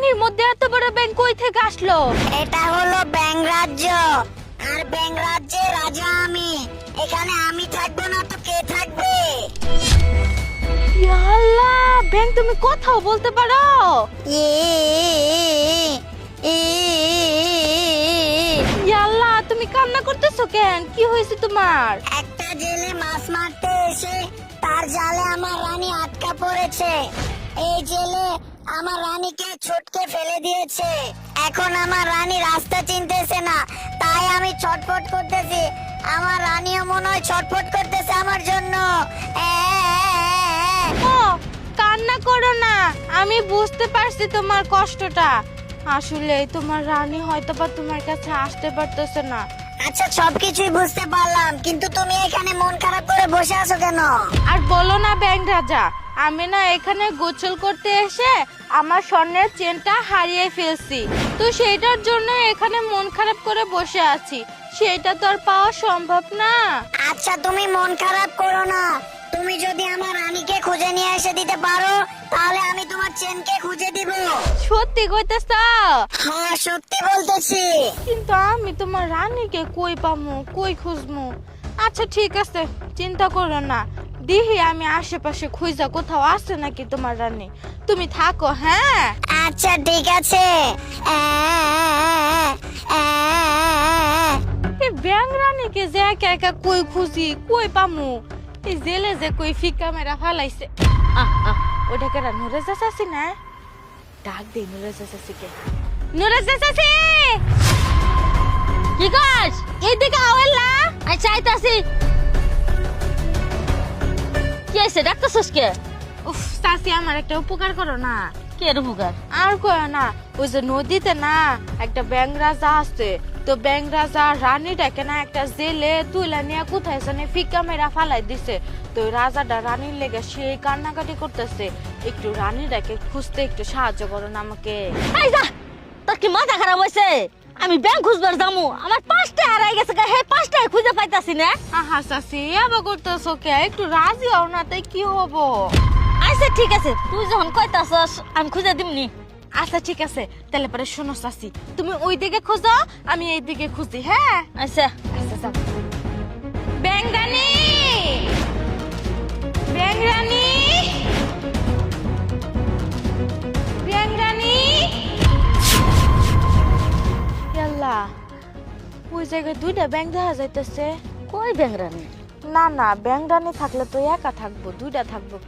পানির মধ্যে এত বড় ব্যাঙ কই থেকে আসলো? এটা হলো ব্যাঙ রাজ্য, আর ব্যাঙ রাজ্যের রাজা আমি। এখানে আমি থাকবো না তো কে থাকবে? ইয়া আল্লাহ, ব্যাঙ তুমি কথাও বলতে পারো? ইয়া আল্লাহ, তুমি কান্না করতেছো কেন? কি হয়েছে তোমার? একটা জেলে মাছ মারতে এসে তার জালে আমার রানী আটকা পড়েছে। এই জেলে আমার রানীকে ছটকে ফেলে দিয়েছে। এখন আমার রানী রাস্তা চিনতেছে না, তাই আমি ছটফট করতেছি। আমার রানীও মনে হয় ছটফট করতেছে আমার জন্য। ও, কান্না করো না, আমি বুঝতে পারছি তোমার কষ্টটা। আসলে তোমার রানী হয়তো বা তোমার কাছে আসতে পারতেছে না। আচ্ছা, সবকিছুই বুঝতে পারলাম, কিন্তু তুমি এখানে মন খারাপ করে বসে আছো কেন? আর বলো না ব্যাঙ রাজা, আমি না এখানে গোসল করতে এসে আমার স্বর্ণের চেনটা হারিয়ে ফেলছি। তো সেইটার জন্য এখানে মন খারাপ করে বসে আছি। সেটা তো আর পাওয়া সম্ভব না। আচ্ছা, তুমি মন খারাপ করো না। তুমি যদি আমার রানীকে খুঁজে নিয়ে এসে দিতে পারো, তাহলে আমি তোমার চেনকে খুঁজে দিব। সত্যি কইতেছ? হ্যাঁ, সত্যি বলতেছি। কিন্তু আমি তোমার রানীকে কই পামু, কই খুঁজমু? আচ্ছা ঠিক আছে, চিন্তা করো না, দেখি আমি আশেপাশে খুঁজা কোথাও আছে নাকি তোমার রানী। তুমি থাকো, হ্যাঁ? আচ্ছা ঠিক আছে। এই ব্যাঙ রানীকে যে একা একা কই খুঁজি, কই পামু? এই জেলে যে কই ফিকা মেরা ফালাইছে। ওটা কেডা? নুরে চাচাছি না? ডাক দে নুরে চাচাছিকে। নুরে চাচাছি, কি কস? এইদিকে আওয়ালা। আচ্ছা আইতাছি। কি আছে, ডাকতেছস কে? উফ চাচি, আমার একটা উপকার করো না। কে উপকার? আর কয় না, ওই যে নদীতে না একটা ব্যাঙ রাজা আছে। তো ব্যাঙ রাজা রানীটাকে না একটা জেলে তুইলা নিয়ে কোথায় জানে ফিকা মেরা ফালাই দিছে। তো ওই রাজাটা রানীর লেগে সেই কান্নাকাটি করতেছে। একটু রানীটাকে খুঁজতে একটু সাহায্য করো না আমাকে। এই যা, তোর কি মাথা খারাপ হয়েছে? আমি ব্যাংক খুঁজবার যামু, আমার 5টা হারাই গেছে, হে 5টাই খুঁজে পাইতাছি না। আহা চাচি, আবার করতেছো কে? একটু রাজি হও না, তাই কি হবো? আচ্ছা ঠিক আছে, তুই যখন কইতাছস আমি খুঁজে দিমনি। আচ্ছা ঠিক আছে, তাহলে পরে শোনো চাচি, তুমি ওই দিকে খোঁজো, আমি এই দিকে খুঁজি, হ্যাঁ? আচ্ছা আচ্ছা যাও। ব্যাঙ রানী, ব্যাঙ রানী, ব্যাঙ রানী। ইয়াল্লা, ওই জায়গায় দুইটা ব্যাঙ দেখা যাইতেছে। কই ব্যাংক রানী? না না, ব্যাঙ রানী থাকলে তো একা থাকবো, দুইটা থাকবো কেন?